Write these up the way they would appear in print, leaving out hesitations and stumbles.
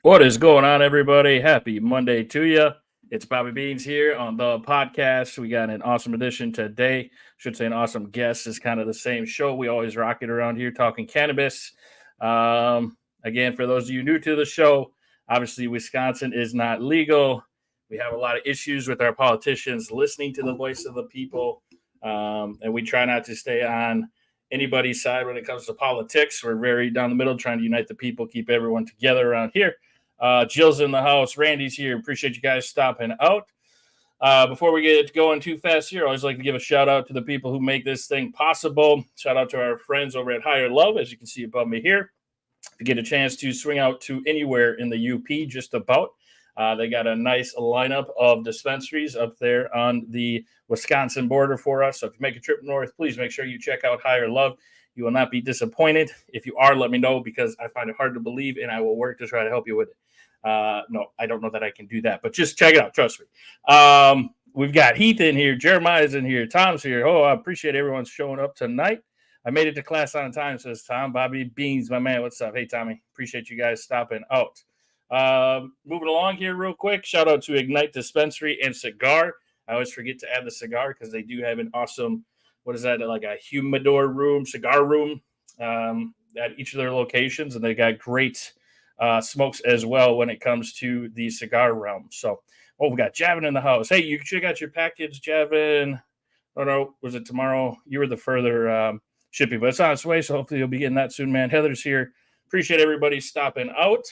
What is going on, everybody? Happy Monday to you. It's Bobby Beans here on the podcast. We got an awesome edition today. Should say an awesome guest. Is kind of the same show. We always rock it around here talking cannabis. Again, for those of you new to the show, obviously Wisconsin is not legal. We have a lot of issues with our politicians listening to the voice of the people, and we try not to stay on anybody's side when it comes to politics. We're very down the middle, trying to unite the people, keep everyone together around here. Jill's in the house. Randy's here. Appreciate you guys stopping out. Before we get going too fast here, I always like to give a shout out to the people who make this thing possible. Shout out to our friends over at Higher Love, as you can see above me here. If you get a chance to swing out to anywhere in the UP, just about, they got a nice lineup of dispensaries up there on the Wisconsin border for us. So if you make a trip north, please make sure you check out Higher Love. You will not be disappointed. If you are, let me know, because I find it hard to believe, and I will work to try to help you with it. No, I don't know that I can do that, but just check it out. Trust me. We've got Heath in here. Jeremiah's in here. Tom's here. Oh, I appreciate everyone showing up tonight. I made it to class on time, says Tom. Bobby Beans, my man. What's up? Hey, Tommy. Appreciate you guys stopping out. Moving along here real quick. Shout out to Ignite Dispensary and Cigar. I always forget to add the cigar because they do have an awesome, what is that, like a humidor room, cigar room at each of their locations. And they got great smokes as well when it comes to the cigar realm. So, we got Javin in the house. Hey, you check out your package, Javin. Oh, no, was it tomorrow? You were the further shipping, but it's on its way. So hopefully you'll be getting that soon, man. Heather's here. Appreciate everybody stopping out.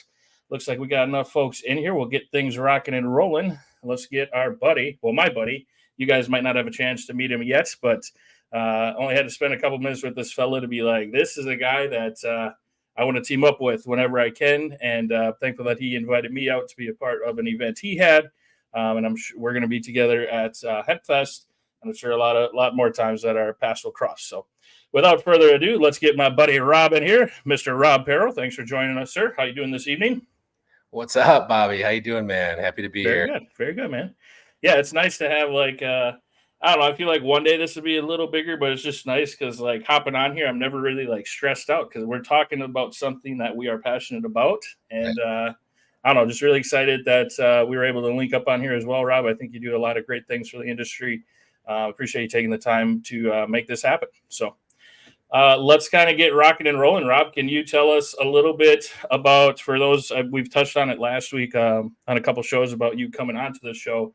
Looks like we got enough folks in here. We'll get things rocking and rolling. Let's get our buddy, my buddy. You guys might not have a chance to meet him yet, but only had to spend a couple minutes with this fella to be like, this is a guy that I want to team up with whenever I can. And thankful that he invited me out to be a part of an event he had. And I'm sure we're going to be together at Hempfest. And I'm sure a lot more times that our paths will cross. So without further ado, let's get my buddy Rob in here. Mr. Rob Perro, thanks for joining us, sir. How you doing this evening? What's up, Bobby? How you doing, man? Happy to be here. Very good, man. Yeah, it's nice to have I don't know. I feel like one day this will be a little bigger, but it's just nice because like hopping on here, I'm never really like stressed out because we're talking about something that we are passionate about. And I don't know, just really excited that we were able to link up on here as well, Rob. I think you do a lot of great things for the industry. Appreciate you taking the time to make this happen. So let's kind of get rocking and rolling. Rob, can you tell us a little bit about, for those, we've touched on it last week on a couple shows about you coming onto the show.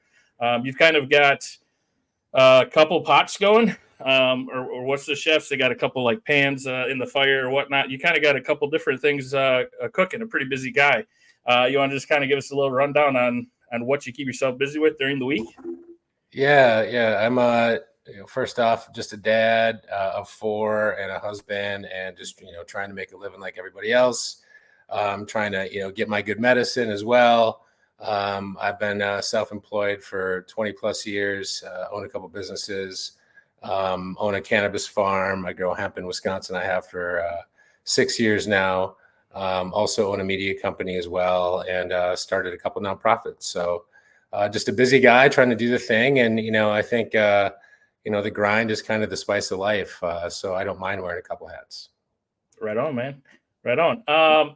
You've kind of got a couple pots going, or what's the chefs? They got a couple like pans in the fire or whatnot. You kind of got a couple different things cooking. A pretty busy guy. You want to just kind of give us a little rundown on what you keep yourself busy with during the week? Yeah. I'm first off, just a dad of 4 and a husband, and just trying to make a living like everybody else. Trying to get my good medicine as well. I've been self-employed for 20 plus years, own a couple businesses, own a cannabis farm. I grow hemp in Wisconsin. I have for 6 years now. Also own a media company as well, and started a couple nonprofits. So just a busy guy trying to do the thing. And, I think, the grind is kind of the spice of life. So I don't mind wearing a couple hats. Right on, man. Right on.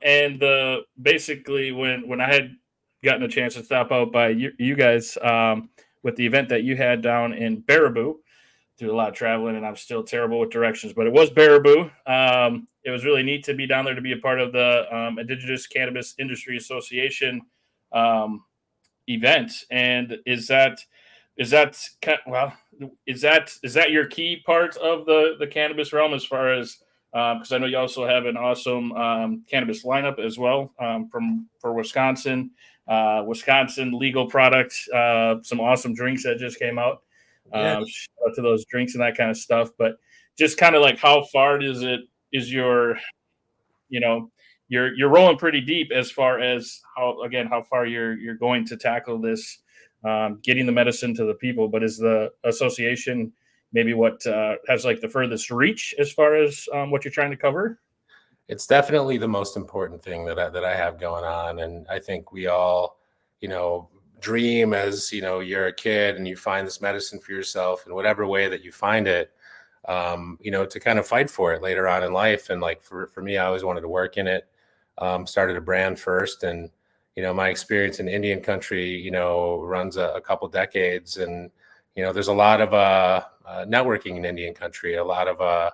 And basically when I had gotten a chance to stop out by you guys with the event that you had down in Baraboo, do a lot of traveling, and I'm still terrible with directions, but it was Baraboo. It was really neat to be down there to be a part of the Indigenous Cannabis Industry Association event. And is that your key part of the cannabis realm, as far as because I know you also have an awesome cannabis lineup as well for Wisconsin. Wisconsin legal products, some awesome drinks that just came out. Shout out to those drinks and that kind of stuff. But just kind of like, how far you're rolling pretty deep as far as how far you're going to tackle this, getting the medicine to the people. But is the association maybe what has like the furthest reach as far as what you're trying to cover? It's definitely the most important thing that I have going on. And I think we all, dream as, you're a kid and you find this medicine for yourself in whatever way that you find it, to kind of fight for it later on in life. And like for me, I always wanted to work in it. Started a brand first, and, my experience in Indian country, runs a couple decades, and there's a lot of networking in Indian country, a lot of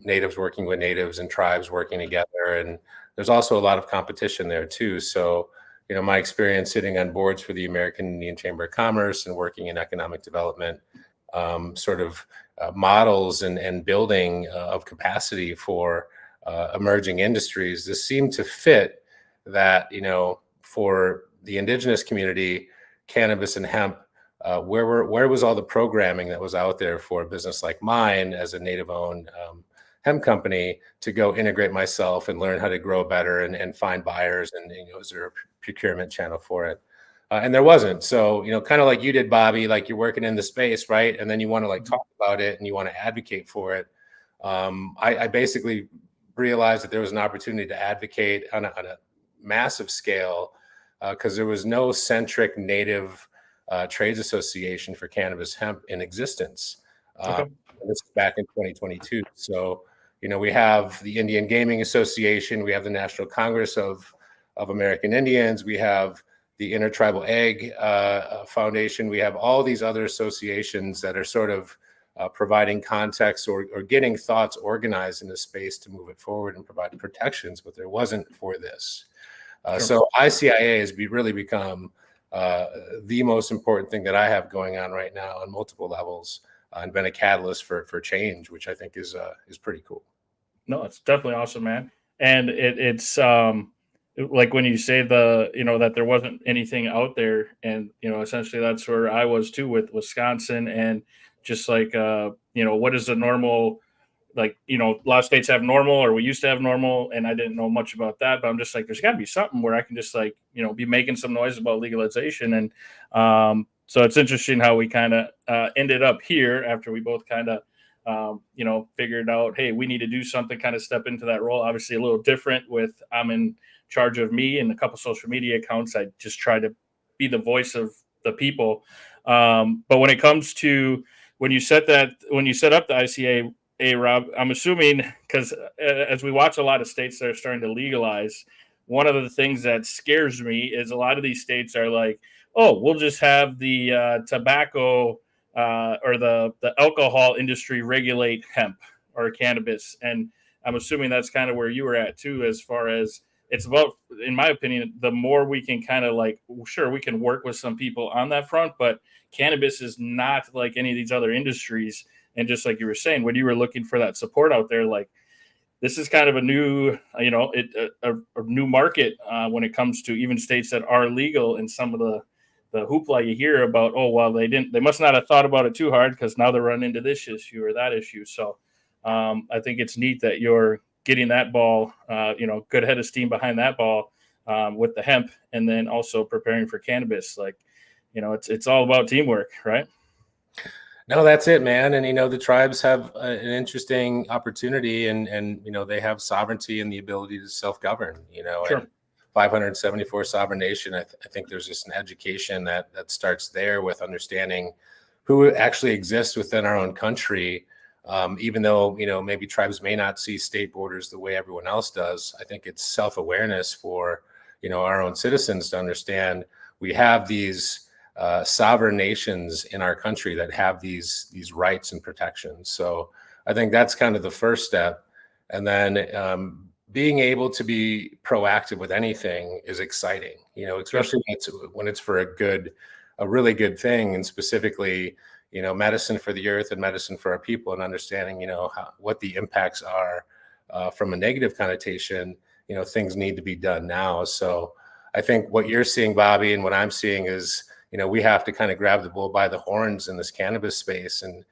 natives working with natives and tribes working together, and there's also a lot of competition there too. So my experience sitting on boards for the American Indian Chamber of Commerce and working in economic development sort of models and building of capacity for emerging industries. This seemed to fit that, for the indigenous community, cannabis and hemp, where was all the programming that was out there for a business like mine as a native-owned hemp company to go integrate myself and learn how to grow better and find buyers, and is there a procurement channel for it? And there wasn't. So, kind of like you did, Bobby, like you're working in the space, right? And then you want to talk about it and you want to advocate for it. I basically realized that there was an opportunity to advocate on a massive scale because there was no centric native trades association for cannabis hemp in existence. Okay. This is back in 2022. So, we have the Indian Gaming Association, we have the National Congress of American Indians, we have the Intertribal Ag Foundation, we have all these other associations that are sort of providing context or getting thoughts organized in the space to move it forward and provide protections, but there wasn't for this. Sure. So ICIA has really become the most important thing that I have going on right now on multiple levels, and been a catalyst for change, which I think is pretty cool. No, it's definitely awesome, man. And it's like when you say that there wasn't anything out there, and essentially that's where I was too with Wisconsin, and just like what is the normal, like a lot of states have normal, or we used to have normal, and I didn't know much about that, but I'm just like, there's got to be something where I can just be making some noise about legalization. And so it's interesting how we kind of ended up here after we both kind of figured out, hey, we need to do something, kind of step into that role. Obviously a little different with I'm in charge of me and a couple social media accounts. I just try to be the voice of the people. But when it comes to when you set up the ICA, Rob, I'm assuming, because as we watch a lot of states that are starting to legalize, one of the things that scares me is a lot of these states are like, oh, we'll just have the tobacco or the alcohol industry regulate hemp or cannabis. And I'm assuming that's kind of where you were at too, as far as it's about, in my opinion, the more we can kind of sure, we can work with some people on that front, but cannabis is not like any of these other industries. And just like you were saying, when you were looking for that support out there, like this is kind of a new, a new market when it comes to even states that are legal, and some of the hoopla you hear about, oh, well, they must not have thought about it too hard because now they're running into this issue or that issue. So I think it's neat that you're getting that ball, good head of steam behind that ball with the hemp, and then also preparing for cannabis. It's all about teamwork, right? No, that's it, man. And, the tribes have an interesting opportunity, and they have sovereignty and the ability to self-govern, Sure. and 574 sovereign nation. I think there's just an education that starts there with understanding who actually exists within our own country. Even though, maybe tribes may not see state borders the way everyone else does. I think it's self-awareness for, our own citizens to understand we have these sovereign nations in our country that have these rights and protections. So I think that's kind of the first step. And then being able to be proactive with anything is exciting, especially when it's for a really good thing, and specifically, medicine for the earth and medicine for our people, and understanding, what the impacts are from a negative connotation. Things need to be done now. So I think what you're seeing, Bobby, and what I'm seeing is, we have to kind of grab the bull by the horns in this cannabis space and,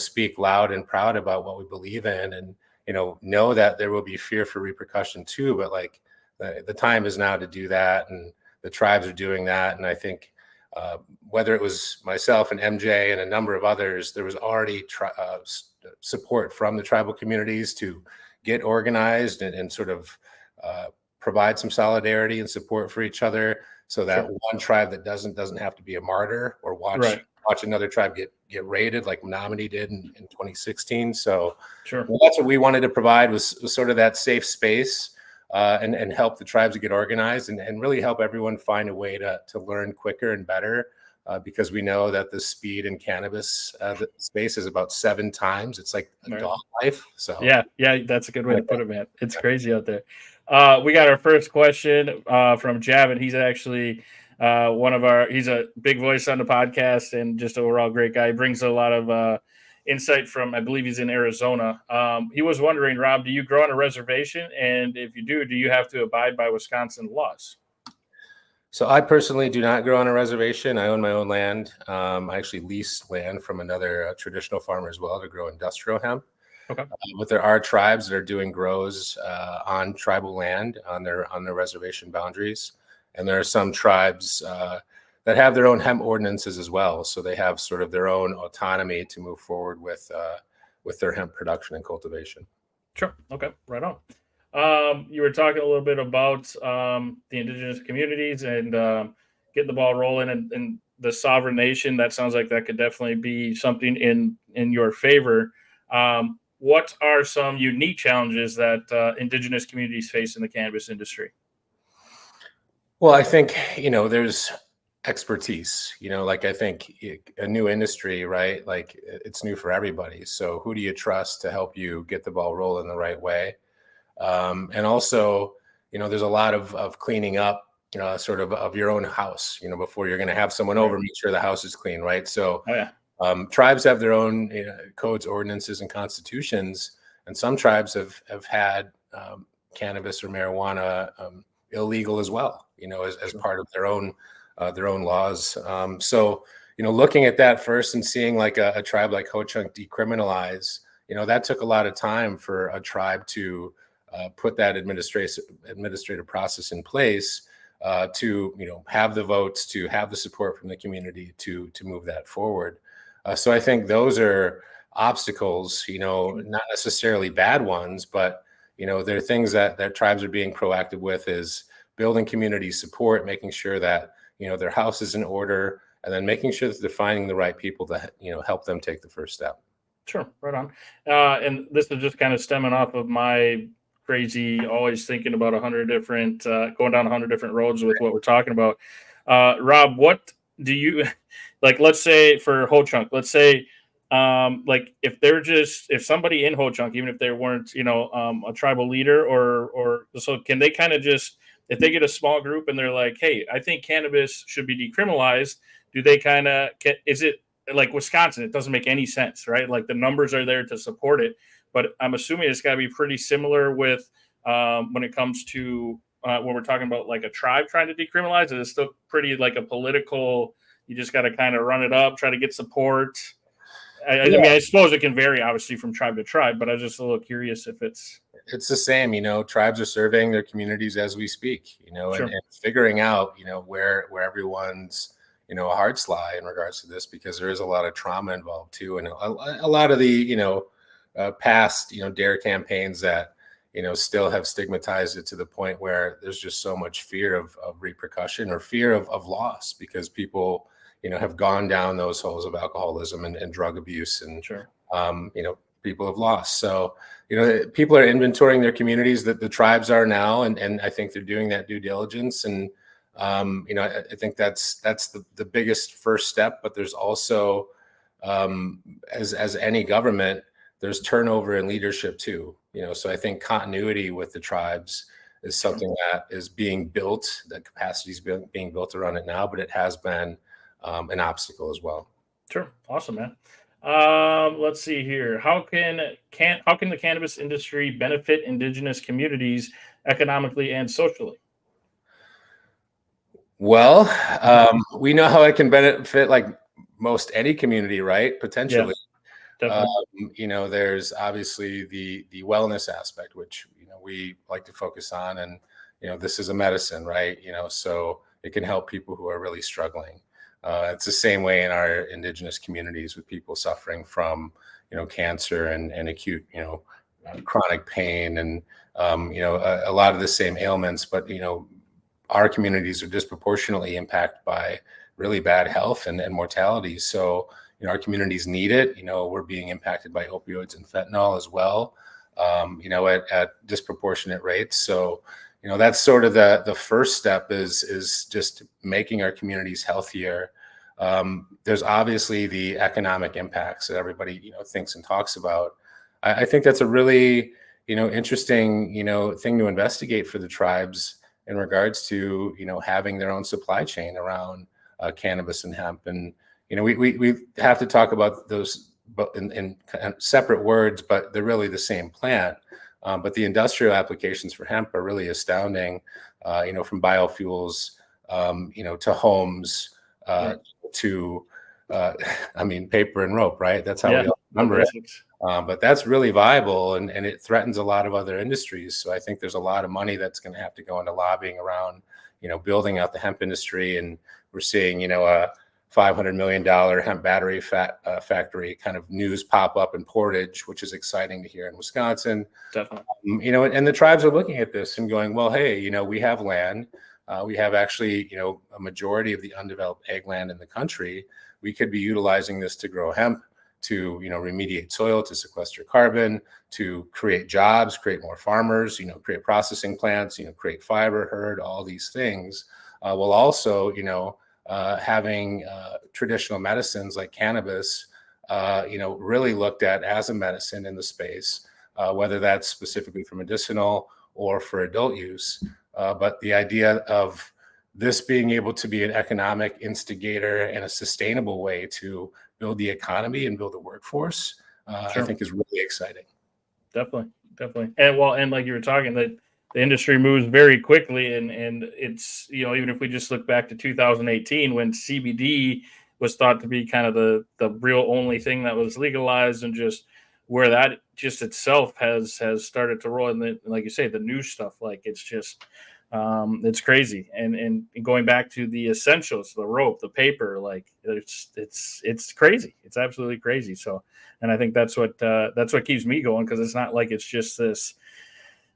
speak loud and proud about what we believe in, and, know that there will be fear for repercussion too. But the time is now to do that. And the tribes are doing that. And I think whether it was myself and MJ and a number of others, there was already support from the tribal communities to get organized and sort of provide some solidarity and support for each other, so that one tribe that doesn't have to be a martyr or watch another tribe get raided like Menominee did in 2016. So sure. Well, that's what we wanted to provide was sort of that safe space and help the tribes get organized and really help everyone find a way to learn quicker and better. Because we know that the speed in cannabis the space is about 7 times. It's like a dog life. So yeah, that's a good way to put it, man. It's crazy out there. We got our first question from Javin. He's actually he's a big voice on the podcast and just overall great guy. He brings a lot of insight from, I believe he's in Arizona. He was wondering, Rob, do you grow on a reservation? And if you do you have to abide by Wisconsin laws? So I personally do not grow on a reservation. I own my own land. I actually lease land from another traditional farmer as well to grow industrial hemp. Okay. But there are tribes that are doing grows on tribal land on their reservation boundaries, and there are some tribes that have their own hemp ordinances as well. So they have sort of their own autonomy to move forward with their hemp production and cultivation. Sure. Okay. Right on. You were talking a little bit about the indigenous communities and getting the ball rolling and the sovereign nation. That sounds like that could definitely be something in your favor. What are some unique challenges that indigenous communities face in the cannabis industry? Well, I think, there's expertise, like I think a new industry, right? Like it's new for everybody. So who do you trust to help you get the ball rolling the right way? And also, there's a lot of cleaning up, sort of your own house, before you're going to have someone over, make sure the house is clean, right? So tribes have their own codes, ordinances, and constitutions, and some tribes have had cannabis or marijuana illegal as well, as part of their own laws. So, looking at that first and seeing like a tribe like Ho-Chunk decriminalize, that took a lot of time for a tribe to put that administrative process in place to have the votes, to have the support from the community to move that forward. So I think those are obstacles, not necessarily bad ones, but there are things that tribes are being proactive with, is building community support, making sure that their house is in order, and then making sure that they're finding the right people to help them take the first step. Sure, right on. And this is just kind of stemming off of my crazy, always thinking about 100 different, going down 100 different roads with what we're talking about. Rob, what do you like? Let's say for Ho-Chunk, let's say, like if somebody in Ho-Chunk, even if they weren't, a tribal leader or so, can they kind of just, if they get a small group and they're like, hey, I think cannabis should be decriminalized, do they kind of is it like Wisconsin? It doesn't make any sense, right? Like the numbers are there to support it, but I'm assuming it's got to be pretty similar with when it comes to when we're talking about like a tribe trying to decriminalize it. It's still pretty like a political. You just got to kind of run it up, try to get support. I mean, I suppose it can vary obviously from tribe to tribe, but I was just a little curious if it's the same. Tribes are surveying their communities as we speak. Sure. and figuring out where everyone's hearts lie in regards to this, because there is a lot of trauma involved too, and a lot of the past DARE campaigns that still have stigmatized it to the point where there's just so much fear of repercussion or fear of loss, because people have gone down those holes of alcoholism and drug abuse, and sure. People have lost. So people are inventorying their communities, that the tribes are now, and I think they're doing that due diligence, and I think that's the biggest first step. But there's also as any government, there's turnover in leadership too. So I think continuity with the tribes is something that is being built. The capacity is being built around it now, but it has been an obstacle as well. Sure, awesome, man. Let's see here. How can the cannabis industry benefit indigenous communities economically and socially? Well, we know how it can benefit like most any community, right? Potentially. Yeah, there's obviously the wellness aspect, which we like to focus on, and this is a medicine, right? So it can help people who are really struggling. It's the same way in our indigenous communities with people suffering from cancer and acute chronic pain, and a lot of the same ailments, but our communities are disproportionately impacted by really bad health and mortality. So our communities need it. We're being impacted by opioids and fentanyl as well. at disproportionate rates. So, that's sort of the first step is just making our communities healthier. There's obviously the economic impacts that everybody, thinks and talks about. I think that's a really, interesting, thing to investigate for the tribes in regards to, having their own supply chain around cannabis and hemp. And, we have to talk about those in separate words, but they're really the same plant. But the industrial applications for hemp are really astounding, from biofuels, to homes, to, paper and rope, right? That's how we all remember it. But that's really viable, and it threatens a lot of other industries. So I think there's a lot of money that's going to have to go into lobbying around, building out the hemp industry. And we're seeing, a $500 million hemp battery factory kind of news pop up in Portage, which is exciting to hear in Wisconsin. Definitely. And the tribes are looking at this and going, well, hey, we have land. We have actually, a majority of the undeveloped ag land in the country. We could be utilizing this to grow hemp, to, remediate soil, to sequester carbon, to create jobs, create more farmers, create processing plants, create fiber, herd, all these things. While also, having traditional medicines like cannabis, really looked at as a medicine in the space, whether that's specifically for medicinal or for adult use. But the idea of this being able to be an economic instigator and a sustainable way to build the economy and build a workforce, I think is really exciting. Definitely. And like you were talking, that the industry moves very quickly, and it's, even if we just look back to 2018 when CBD was thought to be kind of the real only thing that was legalized, and just where that just itself has started to roll. And like you say, the new stuff, like it's just it's crazy. And going back to the essentials, the rope, the paper, like it's crazy. It's absolutely crazy. So, and I think that's what keeps me going, because it's not like it's just this,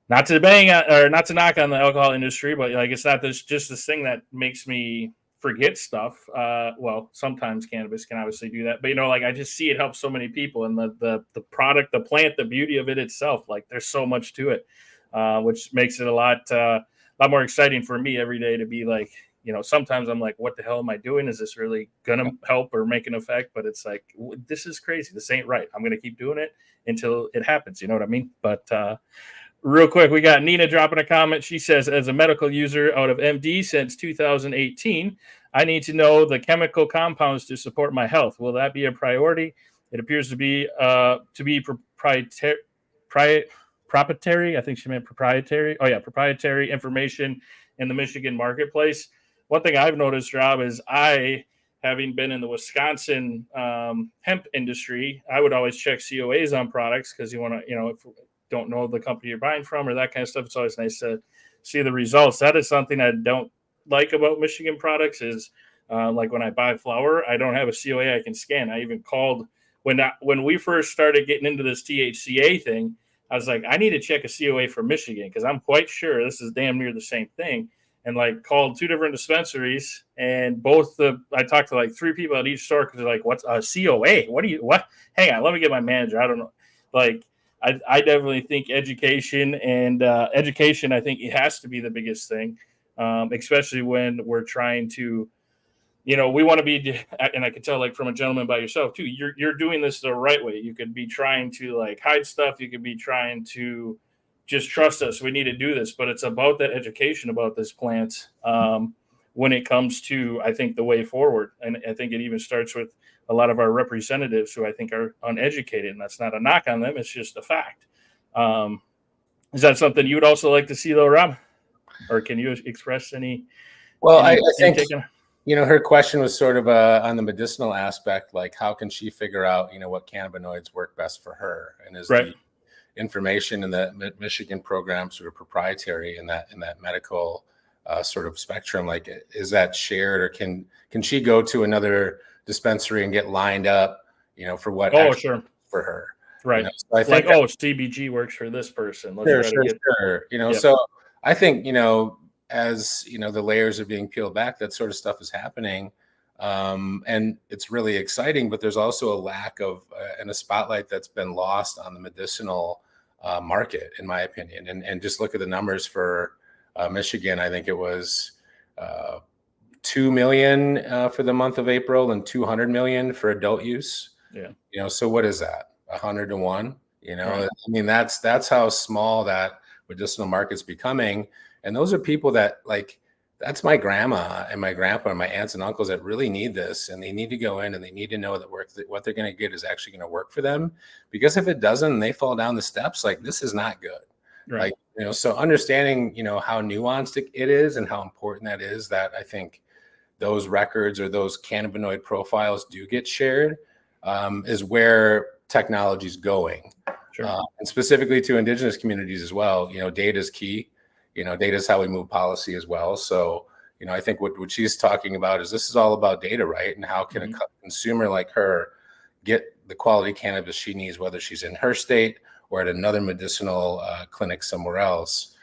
not to bang or not to knock on the alcohol industry, but like it's not just this thing that makes me forget stuff. Well, sometimes cannabis can obviously do that, but like I just see it helps so many people, and the product, the plant, the beauty of it itself, like there's so much to it, which makes it a lot more exciting for me every day to be like, sometimes I'm like, what the hell am I doing? Is this really gonna help or make an effect? But it's like, this is crazy. This ain't right. I'm gonna keep doing it until it happens. You know what I mean? But real quick, we got Nina dropping a comment. She says, as a medical user out of MD since 2018, I need to know the chemical compounds to support my health. Will that be a priority? It appears to be proprietary. I think she meant proprietary. Oh yeah, proprietary information in the Michigan marketplace. One thing I've noticed, Rob, is having been in the Wisconsin hemp industry, I would always check COAs on products, because you want to, if don't know the company you're buying from or that kind of stuff, it's always nice to see the results. That is something I don't like about Michigan products, is like when I buy flour, I don't have a COA I can scan. I even called when we first started getting into this THCA thing, I was like, I need to check a COA for Michigan, because I'm quite sure this is damn near the same thing. And like called two different dispensaries, and I talked to like three people at each store, because they're like, what's a COA? What? Hang on, let me get my manager. I don't know. Like, I definitely think education, I think it has to be the biggest thing, especially when we're trying to, we want to be, and I can tell, like, from a gentleman by yourself too, you're doing this the right way. You could be trying to like hide stuff. You could be trying to just trust us. We need to do this, but it's about that education about this plant. When it comes to, I think, the way forward. And I think it even starts with a lot of our representatives who I think are uneducated, and that's not a knock on them. It's just a fact. Is that something you would also like to see, though, Rob? Or can you express any? Well, I think, her question was sort of on the medicinal aspect, like how can she figure out, what cannabinoids work best for her? And is the information in the Michigan program sort of proprietary in that medical sort of spectrum? Like, is that shared, or can she go to another dispensary and get lined up, for what for her? Right. So I think CBG works for this person. Let's sure. So I think, as the layers are being peeled back, that sort of stuff is happening. And it's really exciting, but there's also a lack of and a spotlight that's been lost on the medicinal market, in my opinion. And just look at the numbers for Michigan. I think it was 2 million for the month of April and 200 million for adult use. Yeah. So what is that? 100 to 1? Right. I mean, that's how small that medicinal market's becoming. And those are people that, like, that's my grandma and my grandpa and my aunts and uncles that really need this, and they need to go in and they need to know that what they're going to get is actually going to work for them. Because if it doesn't, and they fall down the steps, like, this is not good. Right. Like, so understanding, how nuanced it is and how important that is, that I think those records or those cannabinoid profiles do get shared, is where technology is going. Sure. And specifically to Indigenous communities as well. Data is key. Data is how we move policy as well. So, I think what she's talking about is this is all about data, right? And how can a consumer like her get the quality cannabis she needs, whether she's in her state or at another medicinal clinic somewhere else.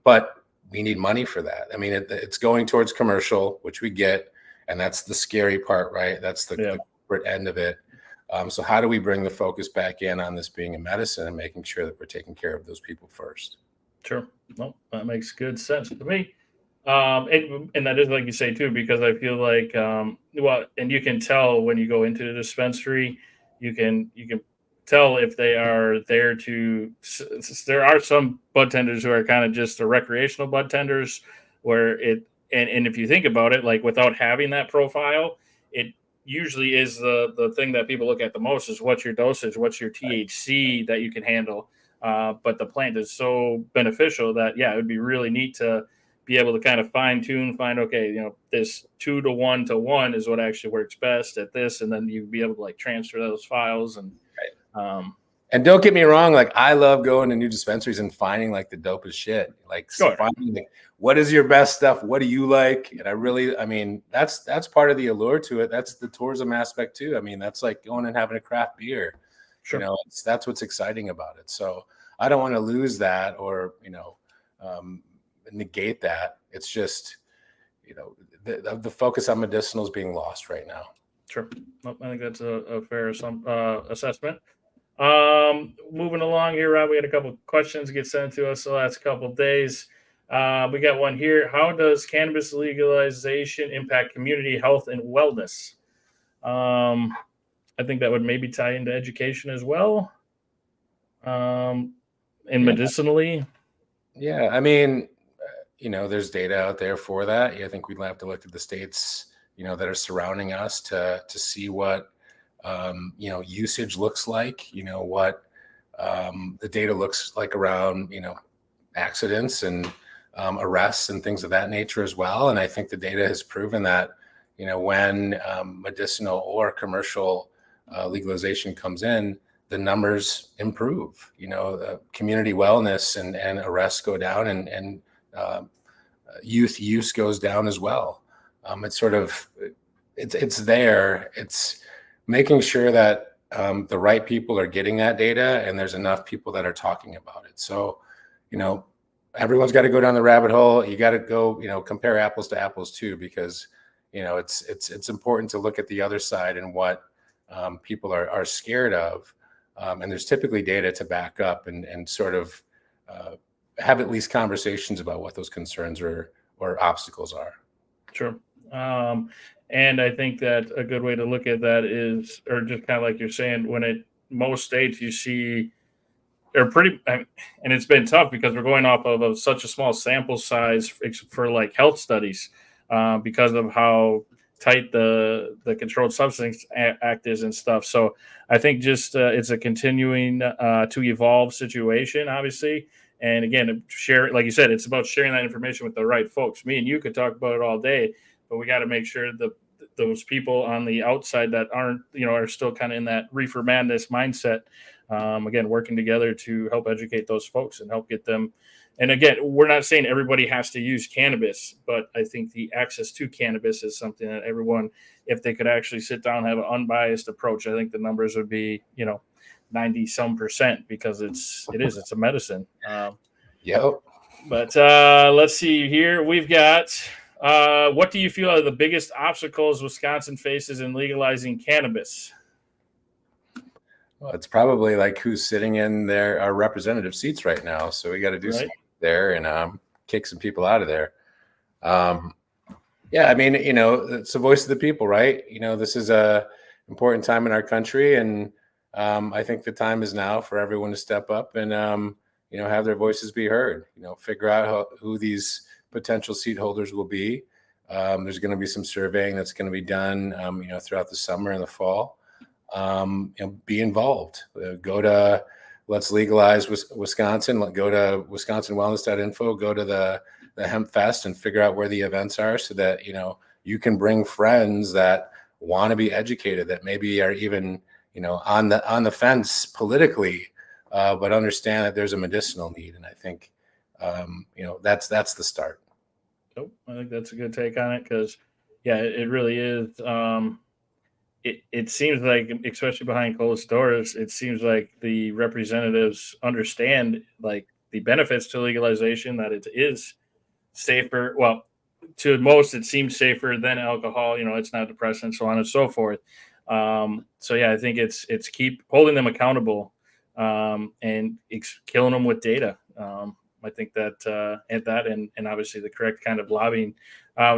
But we need money for that. I mean, it's going towards commercial, which we get, and that's the scary part, right? That's the corporate end of it. So how do we bring the focus back in on this being a medicine and making sure that we're taking care of those people first? Sure. No, that makes good sense to me. And that is like you say too, because I feel like, and you can tell when you go into the dispensary, you can tell if they are there there are some bud tenders who are kind of just the recreational bud tenders where and if you think about it, like without having that profile, it usually is the thing that people look at the most is what's your dosage, what's your THC that you can handle. But the plant is so beneficial that, it would be really neat to be able to kind of find, okay, this 2 to 1 to 1 is what actually works best at this. And then you'd be able to like transfer those files. And don't get me wrong, like, I love going to new dispensaries and finding like the dopest shit, like finding like, what is your best stuff? What do you like? And I mean, that's part of the allure to it. That's the tourism aspect too. I mean, that's like going and having a craft beer. Sure. That's what's exciting about it. So I don't want to lose that or, negate that. It's just, the focus on medicinal is being lost right now. Sure. I think that's a fair assessment. Moving along here, Rob, we had a couple of questions get sent to us the last couple of days. We got one here. How does cannabis legalization impact community health and wellness? I think that would maybe tie into education as well. And medicinally. Yeah. I mean, there's data out there for that. I think we'd have to look at the states, that are surrounding us to see what, usage looks like, what the data looks like around, accidents and arrests and things of that nature as well. And I think the data has proven that, when medicinal or commercial legalization comes in, the numbers improve. The community wellness and arrests go down, and youth use goes down as well. It's sort of it's there. It's making sure that the right people are getting that data, and there's enough people that are talking about it. So, everyone's got to go down the rabbit hole. You got to go, compare apples to apples too, because it's important to look at the other side and what people are scared of. And there's typically data to back up and sort of have at least conversations about what those concerns or obstacles are. Sure. And I think that a good way to look at that is, or just kind of like you're saying, most states you see are pretty, and it's been tough because we're going off of such a small sample size for like health studies because of how tight the Controlled Substance Act is and stuff. So I think just it's a continuing to evolve situation, obviously. And again, share, like you said, it's about sharing that information with the right folks. Me and you could talk about it all day, but we got to make sure that those people on the outside that aren't, are still kind of in that reefer madness mindset. Again, working together to help educate those folks and help get them. And again, we're not saying everybody has to use cannabis, but I think the access to cannabis is something that everyone, if they could actually sit down and have an unbiased approach, I think the numbers would be, 90 some percent, because it's a medicine. Yep. But let's see here. We've got, what do you feel are the biggest obstacles Wisconsin faces in legalizing cannabis? Well, it's probably like who's sitting in our representative seats right now. So we got to do something there and kick some people out of there. Yeah, I mean, it's the voice of the people, right? This is a important time in our country, and I think the time is now for everyone to step up and have their voices be heard. Figure out who these potential seat holders will be. There's going to be some surveying that's going to be done, throughout the summer and the fall. Be involved. Go to Let's Legalize Wisconsin. Go to wisconsinwellness.info. Go to the Hemp Fest and figure out where the events are, so that you can bring friends that want to be educated, that maybe are even on the fence politically, but understand that there's a medicinal need. And I think that's the start. Nope, I think that's a good take on it, because yeah, it really is. It seems like, especially behind closed doors, it seems like the representatives understand like the benefits to legalization, that it is safer. Well, to most, it seems safer than alcohol. It's not a depressant, so on and so forth. So yeah, I think it's keep holding them accountable, and killing them with data. I think that and obviously the correct kind of lobbying.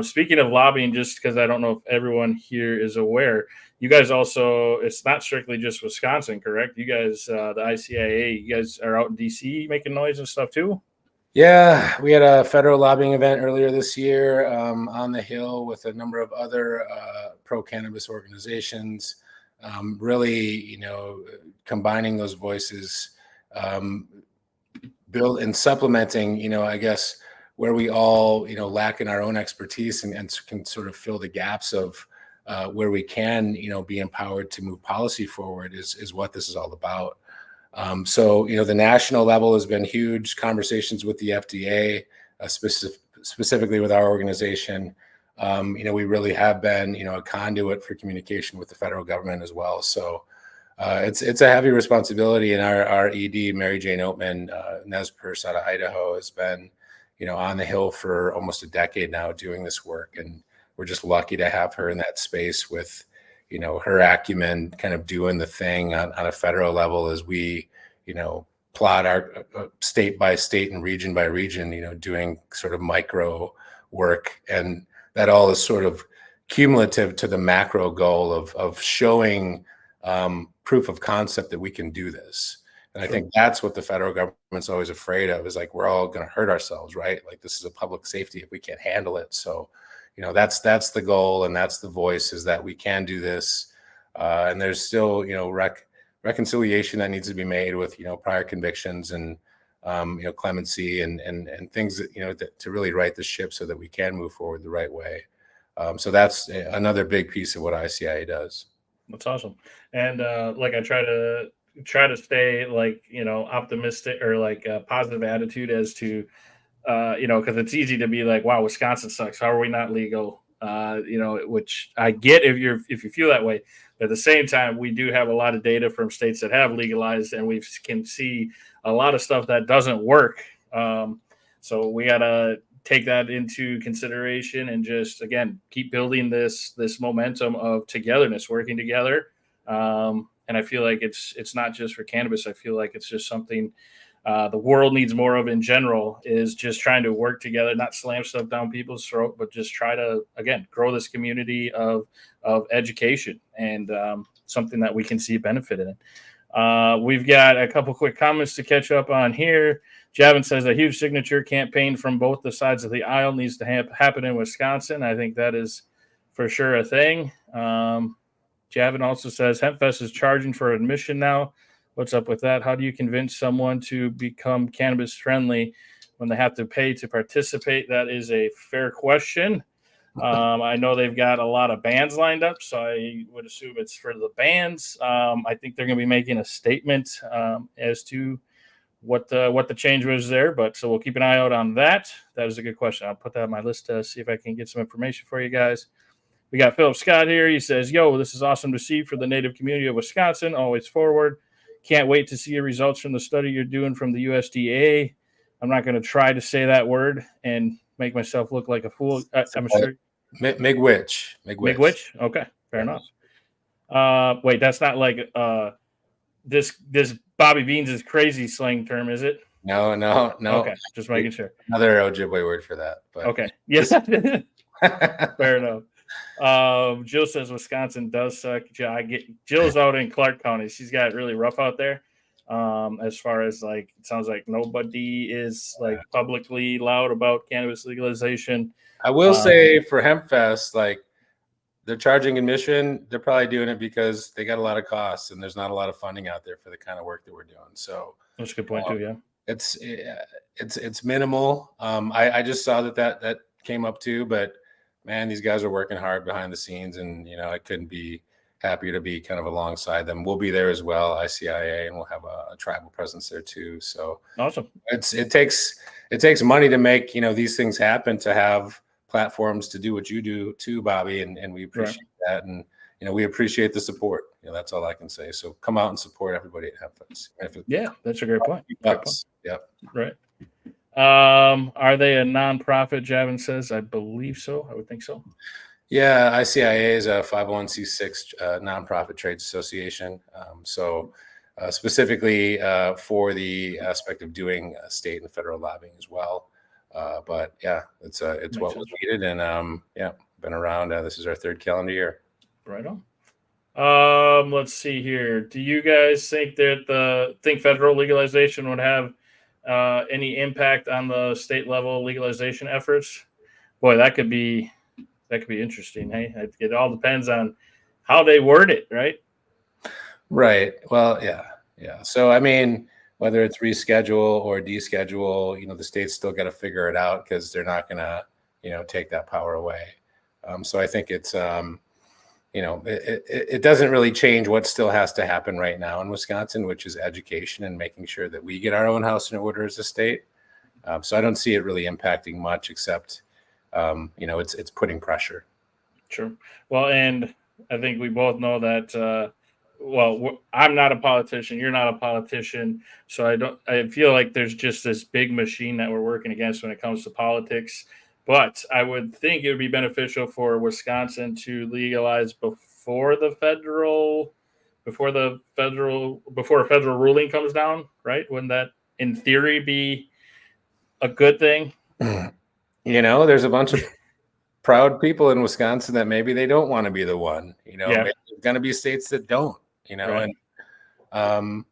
Speaking of lobbying, just because I don't know if everyone here is aware, you guys also, it's not strictly just Wisconsin, correct? You guys, the ICIA, you guys are out in DC making noise and stuff too. Yeah, we had a federal lobbying event earlier this year on the Hill with a number of other pro-cannabis organizations. Really, combining those voices, build and supplementing, I guess, where we all, lack in our own expertise and can sort of fill the gaps of where we can, be empowered to move policy forward is what this is all about. So, the national level has been huge conversations with the FDA, specifically with our organization. We really have been, a conduit for communication with the federal government as well. So it's a heavy responsibility. And our ED, Mary Jane Oatman, Nez Perce out of Idaho, has been, on the Hill for almost a decade now doing this work. And we're just lucky to have her in that space with, her acumen kind of doing the thing on a federal level as we, plot our state by state and region by region, doing sort of micro work. And that all is sort of cumulative to the macro goal of showing proof of concept that we can do this. And I think that's what the federal government's always afraid of, is like, we're all going to hurt ourselves, right? Like, this is a public safety if we can't handle it. So, that's the goal, and that's the voice, is that we can do this. And there's still, reconciliation that needs to be made with, prior convictions and, clemency and things that, to really right the ship so that we can move forward the right way. So that's another big piece of what ICIA does. That's awesome. And like, I try to stay like, optimistic, or like a positive attitude as to, because it's easy to be like, wow, Wisconsin sucks. How are we not legal? Which I get if you feel that way. But at the same time, we do have a lot of data from states that have legalized, and we can see a lot of stuff that doesn't work. So we gotta take that into consideration, and just, again, keep building this momentum of togetherness, working together. And I feel like it's not just for cannabis. I feel like it's just something the world needs more of in general, is just trying to work together, not slam stuff down people's throat, but just try to, again, grow this community of education, and something that we can see benefit in. We've got a couple quick comments to catch up on here. Javin says a huge signature campaign from both the sides of the aisle needs to happen in Wisconsin. I think that is for sure a thing. Javin also says HempFest is charging for admission now. What's up with that? How do you convince someone to become cannabis friendly when they have to pay to participate? That is a fair question. I know they've got a lot of bands lined up, so I would assume it's for the bands. I think they're going to be making a statement as to what the change was there, but so we'll keep an eye out on that. That is a good question. I'll put that on my list to see if I can get some information for you guys. We got Philip Scott here. He says, yo, this is awesome to see for the native community of Wisconsin. Always forward. Can't wait to see your results from the study you're doing from the USDA. I'm not going to try to say that word and make myself look like a fool. I'm sure. Miigwech. Okay, fair enough. Wait, that's not like this Bobby Beans is crazy slang term, is it? No. Okay, just making sure. Another Ojibwe word for that. But Okay, yes, fair enough. Jill says Wisconsin does suck. Jill's out in Clark County. She's got it really rough out there. As far as like, it sounds like nobody is like publicly loud about cannabis legalization. I will say for HempFest, like they're charging admission. They're probably doing it because they got a lot of costs and there's not a lot of funding out there for the kind of work that we're doing. So that's a good point too. Yeah, it's minimal. I just saw that came up too, but man, these guys are working hard behind the scenes, and I couldn't be happier to be kind of alongside them. We'll be there as well, ICIA, and we'll have a tribal presence there too. So awesome. It takes money to make these things happen, to have platforms to do what you do too, Bobby, and we appreciate that, and we appreciate the support. That's all I can say. So come out and support everybody at HempFest. Yeah, that's a great point. Yep. Right. Are they a nonprofit? Javin says, I believe so. I would think so. Yeah, ICIA is a 501c6 nonprofit trades association. So specifically for the aspect of doing state and federal lobbying as well. But yeah, it's what was needed, and been around. This is our third calendar year. Right on. Let's see here. Do you guys think that federal legalization would have any impact on the state level legalization efforts? Boy, that could be interesting. Hey, it all depends on how they word it, right? Right. Well, yeah. So I mean, whether it's reschedule or deschedule, the state's still got to figure it out, because they're not going to, take that power away. So I think it's, it doesn't really change what still has to happen right now in Wisconsin, which is education and making sure that we get our own house in order as a state. So I don't see it really impacting much, except, it's putting pressure. Sure. Well, and I think we both know that, I'm not a politician. You're not a politician. So I feel like there's just this big machine that we're working against when it comes to politics. But I would think it would be beneficial for Wisconsin to legalize before a federal ruling comes down, right? Wouldn't that, in theory, be a good thing? There's a bunch of proud people in Wisconsin that maybe they don't want to be the one. Maybe there's going to be states that don't. Right. And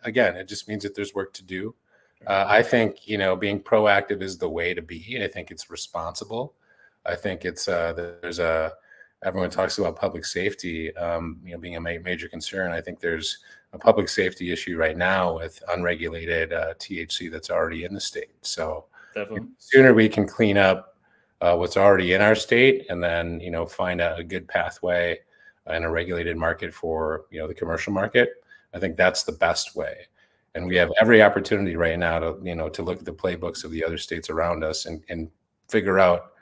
again, it just means that there's work to do. I think, being proactive is the way to be. I think it's responsible. I think it's everyone talks about public safety, being a major concern. I think there's a public safety issue right now with unregulated THC that's already in the state. So the sooner we can clean up what's already in our state, and then, find a good pathway in a regulated market for, the commercial market, I think that's the best way. And we have every opportunity right now to look at the playbooks of the other states around us and figure out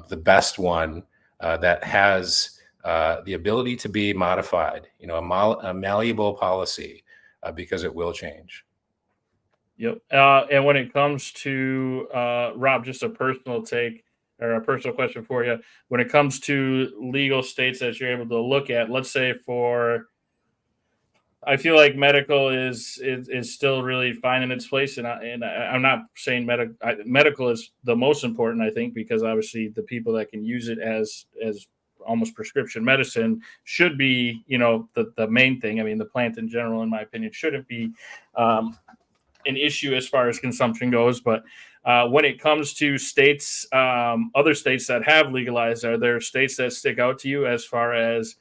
the best one that has the ability to be modified, a malleable policy, because it will change. Yep. And when it comes to Rob, just a personal take or a personal question for you. When it comes to legal states that you're able to look at, let's say I feel like medical is still really finding its place, and I'm not saying medical is the most important. I think because obviously the people that can use it as almost prescription medicine should be, the main thing. I mean, the plant in general, in my opinion, shouldn't be an issue as far as consumption goes. But when it comes to states, other states that have legalized, are there states that stick out to you as far as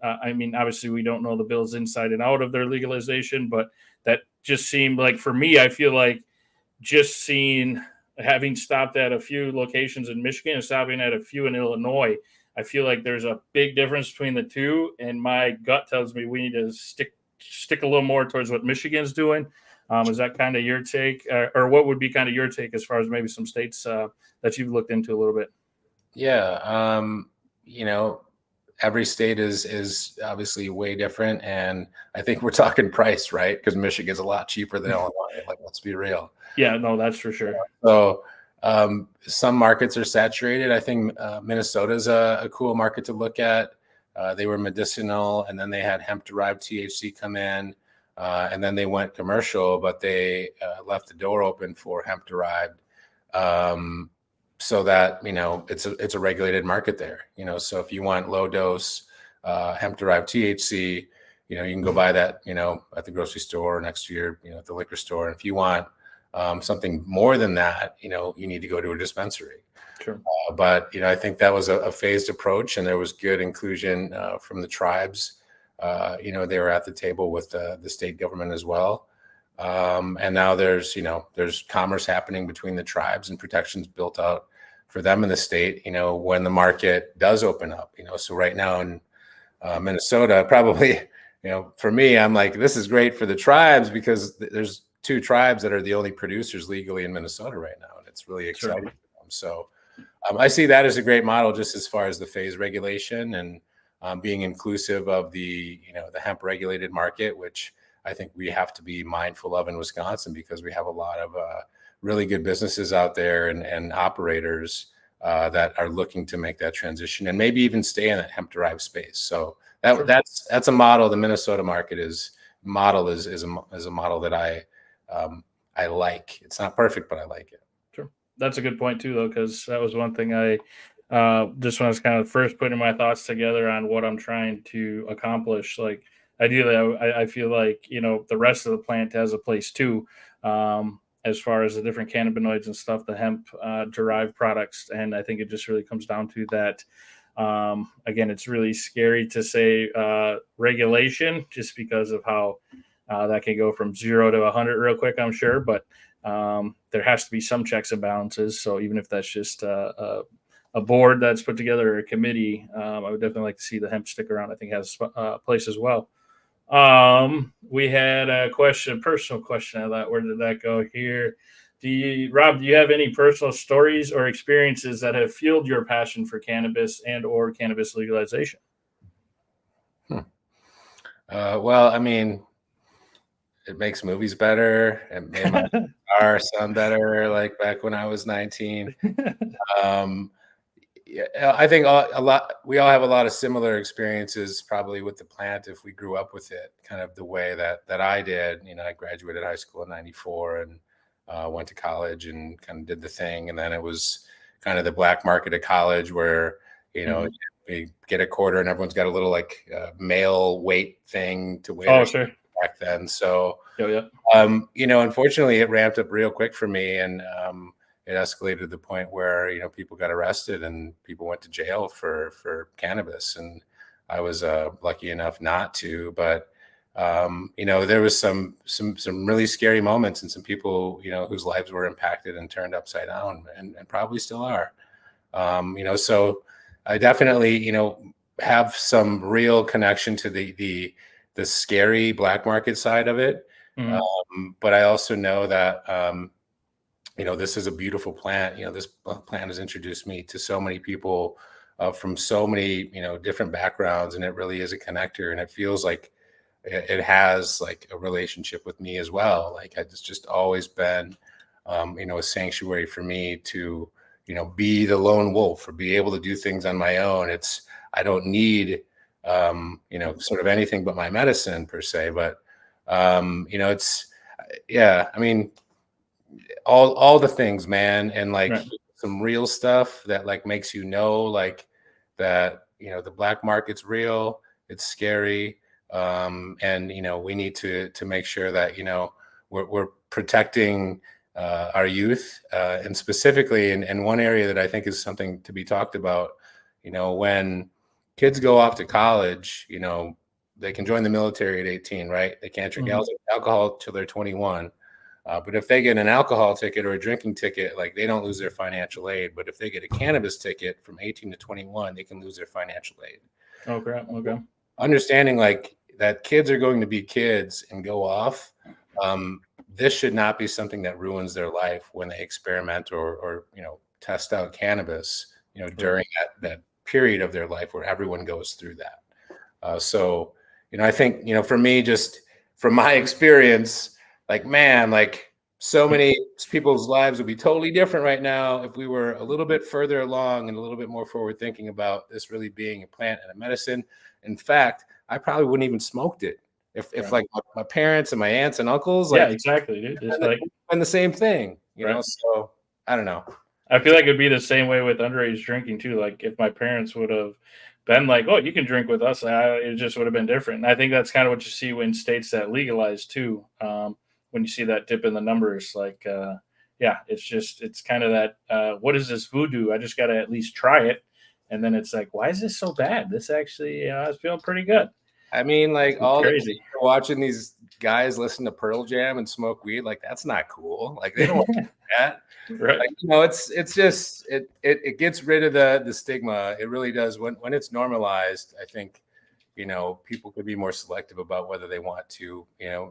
obviously we don't know the bills inside and out of their legalization, but that just seemed like, for me, I feel like just having stopped at a few locations in Michigan and stopping at a few in Illinois, I feel like there's a big difference between the two. And my gut tells me we need to stick a little more towards what Michigan's doing. Is that kind of your take, or what would be kind of your take as far as maybe some states that you've looked into a little bit? Yeah. Every state is obviously way different, and I think we're talking price, right? Because Michigan's a lot cheaper than Illinois. Like, let's be real. Yeah, no, that's for sure. So some markets are saturated. I think Minnesota's a cool market to look at. They were medicinal, and then they had hemp-derived THC come in. and then they went commercial, but they left the door open for hemp derived, so that it's a regulated market there. So if you want low dose hemp derived THC, you can go buy that at the grocery store, or next to your at the liquor store. And if you want something more than that, you need to go to a dispensary. Sure. But I think that was a phased approach, and there was good inclusion from the tribes. They were at the table with the state government as well. And now there's commerce happening between the tribes and protections built out for them in the state, when the market does open up. So right now in Minnesota, probably, for me, I'm like, this is great for the tribes, because there's 2 tribes that are the only producers legally in Minnesota right now. And it's really exciting for them. So I see that as a great model, just as far as the phase regulation and being inclusive of the hemp regulated market, which I think we have to be mindful of in Wisconsin, because we have a lot of really good businesses out there and operators that are looking to make that transition and maybe even stay in that hemp derived space. So that's a model. The Minnesota market is a model that I like. It's not perfect, but I like it. Sure. That's a good point too, though, because that was one thing I just when I was kind of first putting my thoughts together on what I'm trying to accomplish. Like ideally, I feel like the rest of the plant has a place too, as far as the different cannabinoids and stuff, the hemp derived products, and I think it just really comes down to that. Again, it's really scary to say regulation, just because of how that can go from 0 to 100 real quick, I'm sure, but there has to be some checks and balances. So even if that's just a board that's put together, or a committee, I would definitely like to see the hemp stick around. I think it has a place as well. We had a personal question. I thought, where did that go here? Rob, do you have any personal stories or experiences that have fueled your passion for cannabis and or cannabis legalization? Well, I mean, it makes movies better. It made my car sound better, like back when I was 19. I think we all have a lot of similar experiences probably with the plant, if we grew up with it kind of the way that I did. I graduated high school in 94 and went to college and kind of did the thing. And then it was kind of the black market of college, where, you get a quarter and everyone's got a little like mail weight thing to wear. Oh, sure. Back then. So, yeah. Unfortunately it ramped up real quick for me, and it escalated to the point where, people got arrested and people went to jail for cannabis. And I was lucky enough not to, but there was some really scary moments, and some people, whose lives were impacted and turned upside down, and probably still are. So I definitely, have some real connection to the scary black market side of it. But I also know that, this is a beautiful plant. This plant has introduced me to so many people from so many, different backgrounds, and it really is a connector, and it feels like it has like a relationship with me as well. Like it's just always been, a sanctuary for me to, be the lone wolf, or be able to do things on my own. I don't need, sort of anything but my medicine per se, but, I mean, all the things, man. And like some real stuff that like makes, like that, the black market's real, it's scary. And, we need to make sure that, we're protecting our youth, and specifically in one area that I think is something to be talked about. When kids go off to college, they can join the military at 18, right? They can't drink alcohol till they're 21. But if they get an alcohol ticket or a drinking ticket, like they don't lose their financial aid. But if they get a cannabis ticket from 18 to 21, they can lose their financial aid. Oh, crap. Okay. Understanding like that kids are going to be kids and go off. This should not be something that ruins their life when they experiment or test out cannabis, during that period of their life where everyone goes through that. So, I think, for me, just from my experience, like, man, like so many people's lives would be totally different right now if we were a little bit further along and a little bit more forward thinking about this really being a plant and a medicine. In fact, I probably wouldn't even smoked it if like my parents and my aunts and uncles, Yeah, like, exactly, dude. It's like and the same thing, you know. right. So I don't know. I feel like it'd be the same way with underage drinking too. Like if my parents would have been like, "Oh, you can drink with us," it just would have been different. And I think that's kind of what you see when states that legalize too. When you see that dip in the numbers, like, yeah, it's kind of that. What is this voodoo? I just got to at least try it, and then it's like, why is this so bad? This actually, I was feeling pretty good. I mean, like It's all the crazy. watching these guys listen to Pearl Jam and smoke weed, like that's not cool. Like they don't want to do that. Right. Like, it's just it gets rid of the stigma. It really does. When it's normalized, I think, people could be more selective about whether they want to,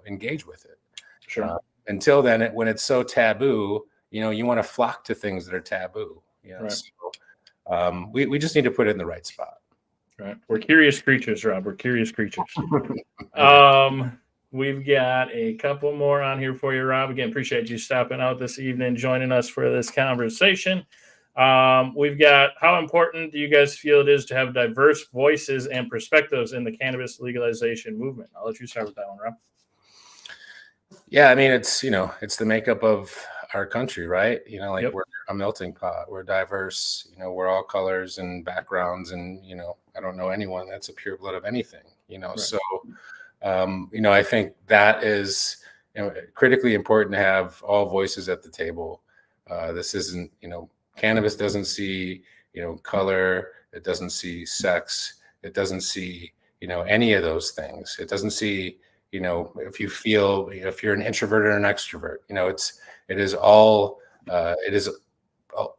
engage with it. Sure. Until then, when it's so taboo, you want to flock to things that are taboo. Right. So we just need to put it in the right spot. Right. We're curious creatures, Rob. We're curious creatures. We've got a couple more on here for you, Rob. Again, appreciate you stopping out this evening, joining us for this conversation. We've got, how important do you guys feel it is to have diverse voices and perspectives in the cannabis legalization movement? I'll let you start with that one, Rob. Yeah, I mean, it's the makeup of our country, right? Like Yep. we're a melting pot. We're diverse. We're all colors and backgrounds, and I don't know anyone that's a pure blood of anything. Right. So I think that is critically important to have all voices at the table. This isn't cannabis doesn't see color. It doesn't see sex. It doesn't see any of those things. It doesn't see if you feel, if you're an introvert or an extrovert. It is all it is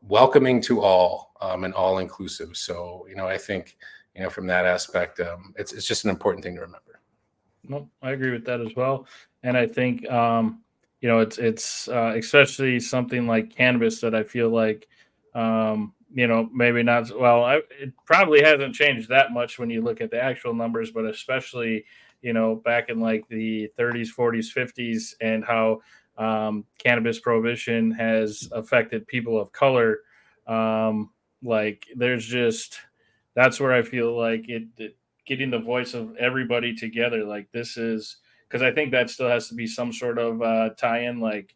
welcoming to all, and all inclusive. So I think from that aspect, it's just an important thing to remember. No, I agree with that as well. And I think it's especially something like cannabis that I feel like maybe not well. It probably hasn't changed that much when you look at the actual numbers, but especially back in like the 30s, 40s, 50s, and how cannabis prohibition has affected people of color. Like there's just that's where I feel like it getting the voice of everybody together. Like this is because I think that still has to be some sort of tie-in. Like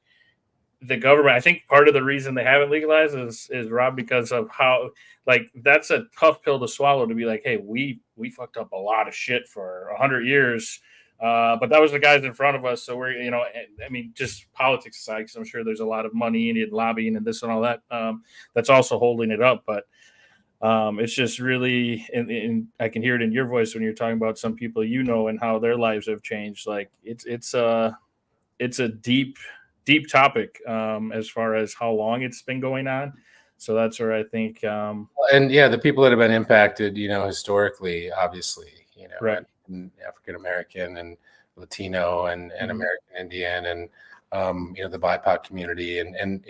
the government, I think part of the reason they haven't legalized is Rob, because of how like that's a tough pill to swallow, to be like, hey, we fucked up a lot of shit for 100 years. But that was the guys in front of us. So we're, I mean, just politics aside, because I'm sure there's a lot of money in lobbying and this and all that. That's also holding it up. But it's just really, and I can hear it in your voice when you're talking about some people and how their lives have changed. Like it's a deep topic as far as how long it's been going on. So that's where I think, and yeah, the people that have been impacted, historically, obviously, right, and African American and Latino and American Indian and the BIPOC community and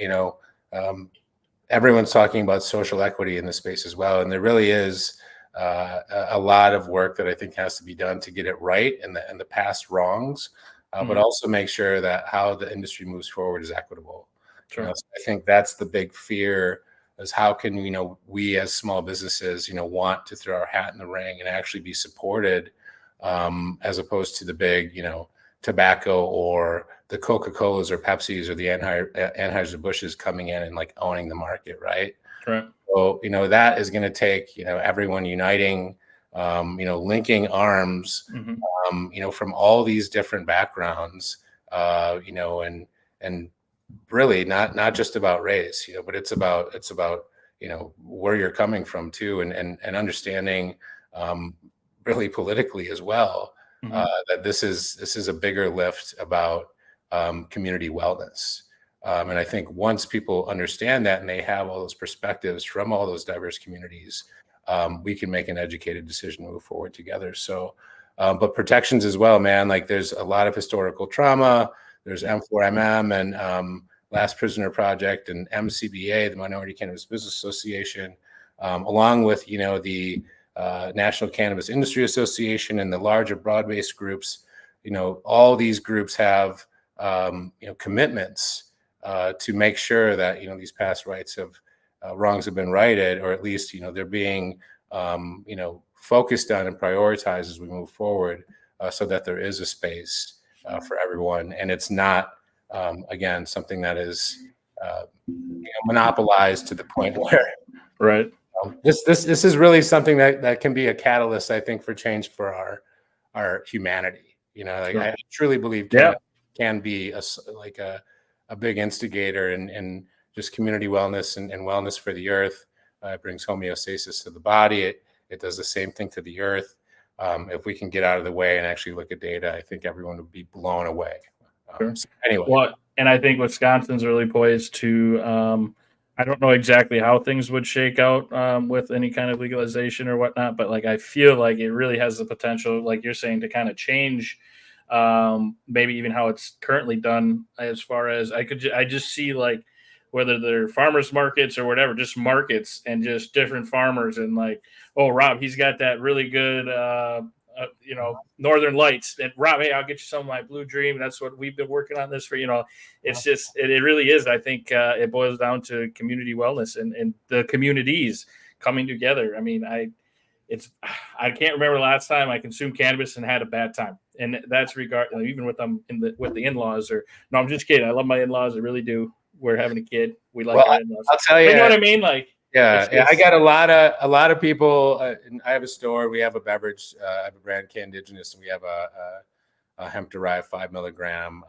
everyone's talking about social equity in the space as well. And there really is a lot of work that I think has to be done to get it right and the past wrongs, but also make sure that how the industry moves forward is equitable. Sure. So I think that's the big fear is how can we as small businesses want to throw our hat in the ring and actually be supported, as opposed to the big tobacco or the Coca-Colas or Pepsis or the Anheuser-Busch's coming in and like owning the market, right? Right. So that is going to take everyone uniting, linking arms, from all these different backgrounds, and really not just about race, but it's about where you're coming from too, and understanding, really politically as well, that this is a bigger lift about community wellness. And I think once people understand that and they have all those perspectives from all those diverse communities, we can make an educated decision to move forward together. So, but protections as well, man. Like there's a lot of historical trauma. There's M4MM and Last Prisoner Project and MCBA, the Minority Cannabis Business Association, along with the National Cannabis Industry Association and the larger broad-based groups. All these groups have commitments to make sure that these past wrongs have been righted, or at least they're being focused on and prioritized as we move forward. so that there is a space for everyone, and it's not again something that is monopolized to the point where Right. This is really something that can be a catalyst, I think, for change for our humanity. Like Sure. I truly believe cannabis can be a big instigator in just community wellness and wellness for the earth. It brings homeostasis to the body. It does the same thing to the earth. If we can get out of the way and actually look at data, I think everyone would be blown away. Sure. So anyway, Well, and I think Wisconsin's really poised to. I don't know exactly how things would shake out with any kind of legalization or whatnot, but like I feel like it really has the potential, like you're saying, to kind of change maybe even how it's currently done. As far as I just see like whether they're farmers markets or whatever, just markets and just different farmers and like, oh, Rob, he's got that really good Northern Lights. And Rob, hey, I'll get you some of my Blue Dream. That's what we've been working on this for. It's just it really is. I think it boils down to community wellness and the communities coming together. I mean, I can't remember the last time I consumed cannabis and had a bad time, and that's even with them with the in-laws. Or no, I'm just kidding. I love my in-laws. I really do. We're having a kid. We like our in-laws. I'll tell you. You know what I mean? Like. Yeah, I got a lot of people. I have a store. We have a beverage. I have a brand called Indigenous, and we have a hemp derived 5 milligram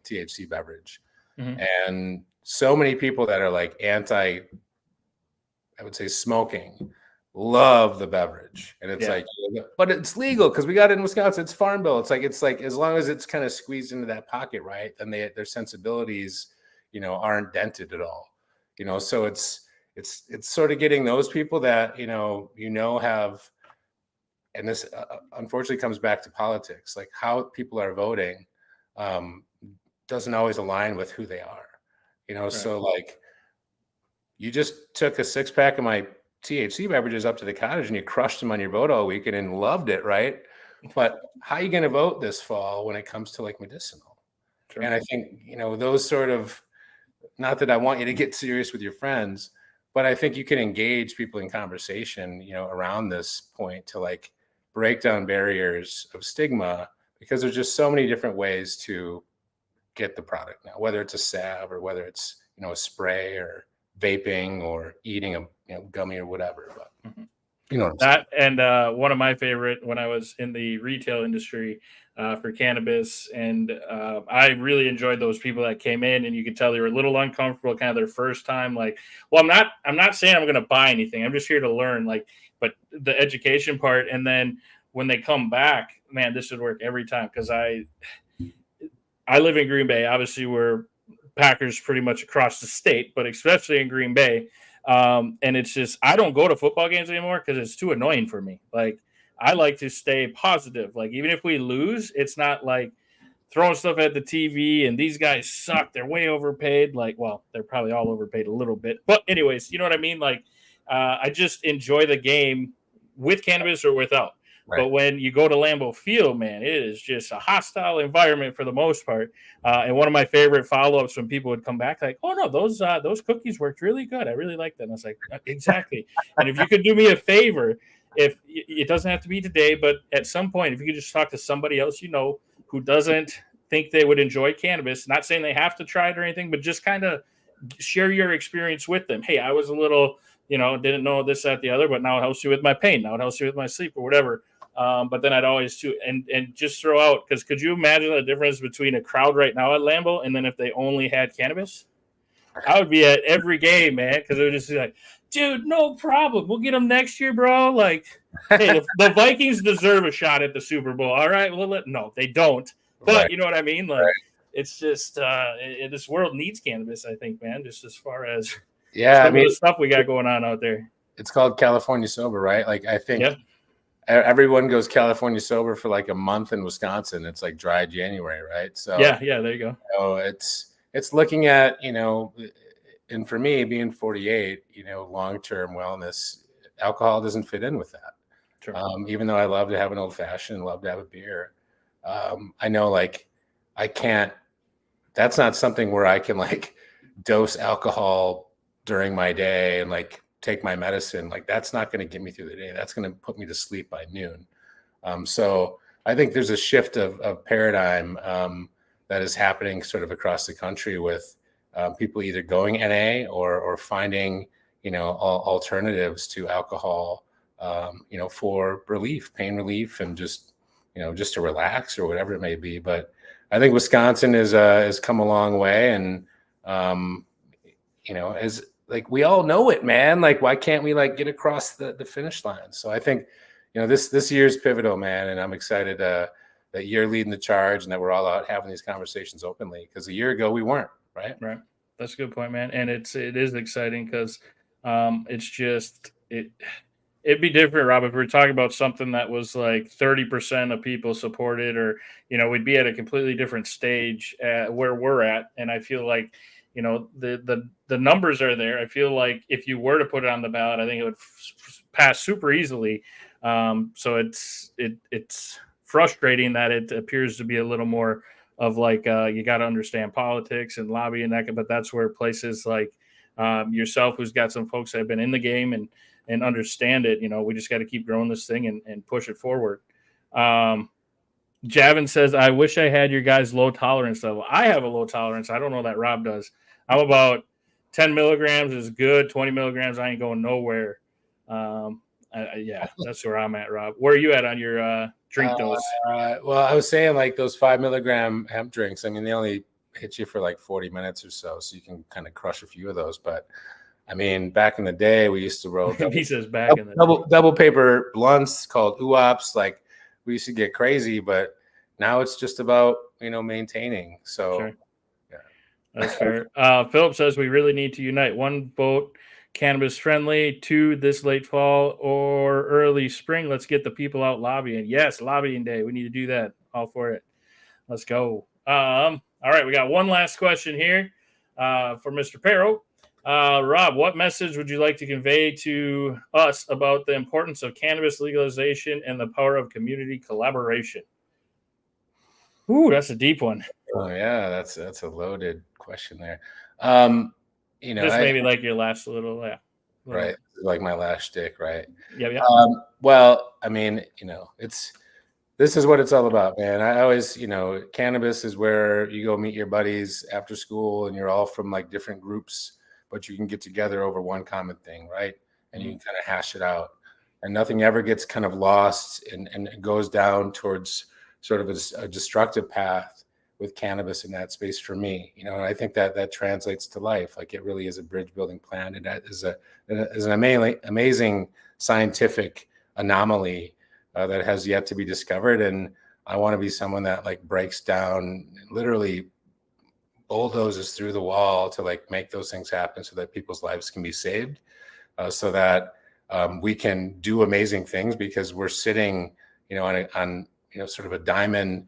THC beverage. Mm-hmm. And so many people that are like I would say smoking, love the beverage, and it's like, but it's legal because we got it in Wisconsin. It's farm bill. It's like as long as it's kind of squeezed into that pocket, right? Then their sensibilities, aren't dented at all. So it's sort of getting those people that have, and this unfortunately comes back to politics, like how people are voting doesn't always align with who they are. Right. So like you just took a 6-pack of my THC beverages up to the cottage and you crushed them on your vote all weekend and loved it, right? But how are you going to vote this fall when it comes to like medicinal? Sure. And I think those sort of, not that I want you to get serious with your friends, but I think you can engage people in conversation, around this point to like break down barriers of stigma, because there's just so many different ways to get the product now, whether it's a salve or whether it's, a spray or vaping or eating a gummy or whatever. But that, and one of my favorite when I was in the retail industry for cannabis, and I really enjoyed those people that came in, and you could tell they were a little uncomfortable, kind of their first time. Like, well, I'm not saying I'm going to buy anything. I'm just here to learn. Like, but the education part, and then when they come back, man, this would work every time because I live in Green Bay. Obviously, we're Packers pretty much across the state, but especially in Green Bay. And it's just, I don't go to football games anymore because it's too annoying for me. Like, I like to stay positive. Like, even if we lose, it's not like throwing stuff at the TV and these guys suck. They're way overpaid. Like, well, they're probably all overpaid a little bit. But anyways, you know what I mean? Like, I just enjoy the game with cannabis or without. Right. But when you go to Lambeau Field, man, it is just a hostile environment for the most part. And one of my favorite follow-ups when people would come back, like, "Oh no, those cookies worked really good. I really like them." I was like, "Exactly." And if you could do me a favor, if it doesn't have to be today, but at some point, if you could just talk to somebody else who doesn't think they would enjoy cannabis, not saying they have to try it or anything, but just kind of share your experience with them. Hey, I was a little, didn't know this, that, the other, but now it helps you with my pain. Now it helps you with my sleep or whatever. But then I'd always and just throw out, because could you imagine the difference between a crowd right now at Lambeau and then if they only had cannabis? I would be at every game, man, because it would just be like, dude, no problem. We'll get them next year, bro. Like, hey, the Vikings deserve a shot at the Super Bowl. All right. Well, no, they don't. But right. You know what I mean? Like, It's just this world needs cannabis, I think, man, just as far as some of the stuff we got going on out there. It's called California Sober, right? Like, I think everyone goes California Sober for like a month in Wisconsin. It's like dry January, right? So yeah, there you go. It's looking at, and for me being 48, long-term wellness, alcohol doesn't fit in with that. Sure. Even though I love to have an old fashioned, love to have a beer. I know, like, I can't, that's not something where I can like dose alcohol during my day and like take my medicine. Like, that's not going to get me through the day. That's going to put me to sleep by noon. So I think there's a shift of paradigm that is happening sort of across the country with people either going NA or finding, alternatives to alcohol, for relief, pain relief, and just to relax or whatever it may be. But I think Wisconsin has come a long way, and as like we all know it, man. Like, why can't we like get across the finish line? So I think this year's pivotal, man, and I'm excited that you're leading the charge and that we're all out having these conversations openly, because a year ago we weren't. Right. That's a good point, man. And it is exciting because it's just it'd be different, Rob, if we were talking about something that was like 30% of people supported, or we'd be at a completely different stage where we're at. And I feel like the numbers are there. I feel like if you were to put it on the ballot, I think it would pass super easily. So it's frustrating that it appears to be a little more of like you got to understand politics and lobbying that, but that's where places like yourself, who's got some folks that have been in the game and understand it. We just got to keep growing this thing and push it forward. Javin says, I wish I had your guys' low tolerance level. I have a low tolerance. I don't know that Rob does. I'm about 10 milligrams is good. 20 milligrams, I ain't going nowhere. Yeah, that's where I'm at, Rob. Where are you at on your drink dose? Well, I was saying like those 5 milligram hemp drinks. I mean, they only hit you for like 40 minutes or so you can kind of crush a few of those. But I mean, back in the day, we used to roll double paper blunts called UOPs. Like, we used to get crazy, but now it's just about maintaining. So sure. Yeah, that's fair. Philip says we really need to unite. 1 vote cannabis friendly, 2 this late fall or early spring. Let's get the people out lobbying. Yes, lobbying day. We need to do that. All for it. Let's go. All right, we got one last question here for Mr. Pero. Rob, what message would you like to convey to us about the importance of cannabis legalization and the power of community collaboration? Ooh, that's a deep one. Oh yeah, that's a loaded question there. This maybe like your last little, right, like my last shtick, right? Yeah. Well, I mean, this is what it's all about, man. I always, cannabis is where you go meet your buddies after school, and you're all from like different groups, but you can get together over one common thing, right? And you can kind of hash it out, and nothing ever gets kind of lost and it goes down towards sort of a destructive path with cannabis in that space for me. And I think that translates to life. Like, it really is a bridge building plan, and that is an amazing scientific anomaly that has yet to be discovered. And I want to be someone that like breaks down, literally bulldozes through the wall to like make those things happen so that people's lives can be saved, so that we can do amazing things, because we're sitting, on sort of a diamond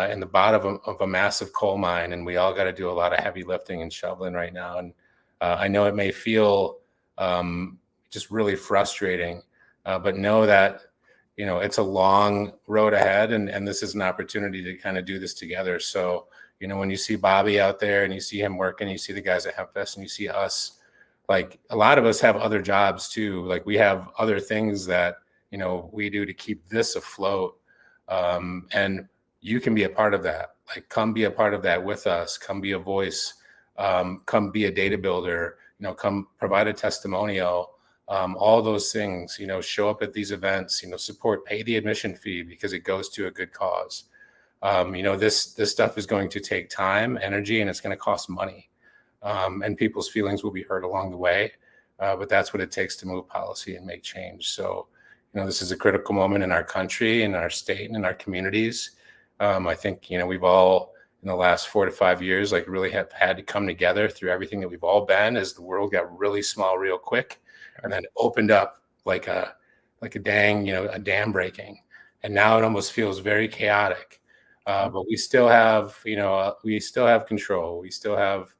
in the bottom of a massive coal mine, and we all got to do a lot of heavy lifting and shoveling right now. And I know it may feel just really frustrating, but know that it's a long road ahead, and this is an opportunity to kind of do this together. So when you see Bobby out there and you see him working, you see the guys at HempFest, and you see us, like, a lot of us have other jobs too. Like, we have other things that we do to keep this afloat, and you can be a part of that. Like, come be a part of that with us. Come be a voice. Come be a data builder. Come provide a testimonial. All those things. Show up at these events. Support. Pay the admission fee, because it goes to a good cause. This stuff is going to take time, energy, and it's going to cost money. And people's feelings will be hurt along the way. But that's what it takes to move policy and make change. So, this is a critical moment in our country, in our state, and in our communities. I think, we've all, in the last 4 to 5 years, like, really have had to come together through everything that we've all been, as the world got really small real quick, and then opened up like a dang, a dam breaking. And now it almost feels very chaotic. But we still have, control. We still have,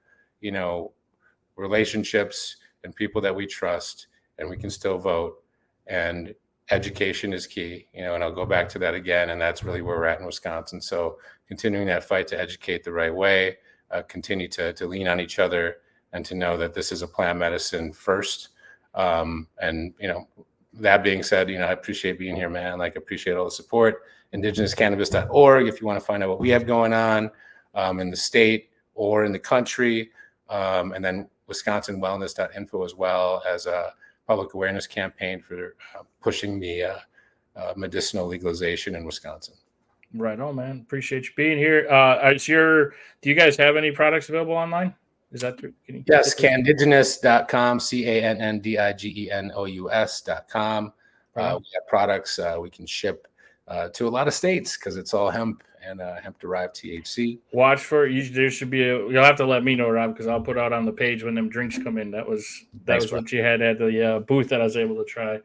relationships and people that we trust, and we can still vote. And education is key, and I'll go back to that again. And that's really where we're at in Wisconsin. So continuing that fight to educate the right way, continue to lean on each other, and to know that this is a plant medicine first. And, that being said, I appreciate being here, man. Like, appreciate all the support. indigenouscannabis.org if you want to find out what we have going on in the state or in the country. And then wisconsinwellness.info as well as a public awareness campaign for pushing the medicinal legalization in Wisconsin. Right on, man. Appreciate you being here. Do you guys have any products available online? Is that true? Yes, candigenous.com, candigenous.com. We have products we can ship to a lot of states because it's all hemp and hemp-derived THC. Watch for it. There should be you'll have to let me know, Rob, because I'll put out on the page when them drinks come in. That was what you had at the booth that I was able to try.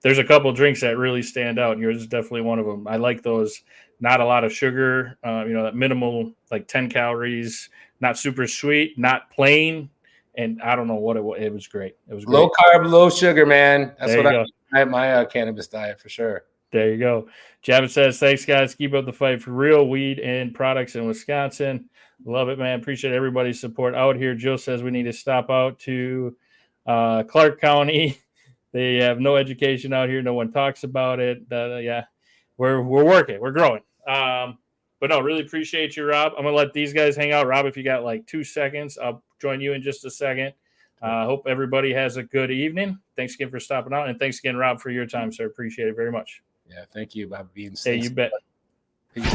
There's a couple drinks that really stand out, and yours is definitely one of them. I like those. Not a lot of sugar, that minimal, like 10 calories, not super sweet, not plain, and I don't know what it was. It was great. It was great. Low carb, low sugar, man. That's what I have my cannabis diet for sure. There you go. Javin says, thanks, guys. Keep up the fight for real weed and products in Wisconsin. Love it, man. Appreciate everybody's support out here. Jill says we need to stop out to Clark County. They have no education out here. No one talks about it. We're working. We're growing. But no, really appreciate you, Rob. I'm going to let these guys hang out. Rob, if you got like 2 seconds, I'll join you in just a second. Hope everybody has a good evening. Thanks again for stopping out. And thanks again, Rob, for your time, sir. Appreciate it very much. Yeah, thank you, Bob Beans. Hey, you bet. Peace.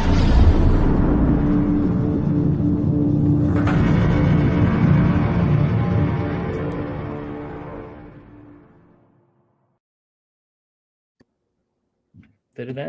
Did it end?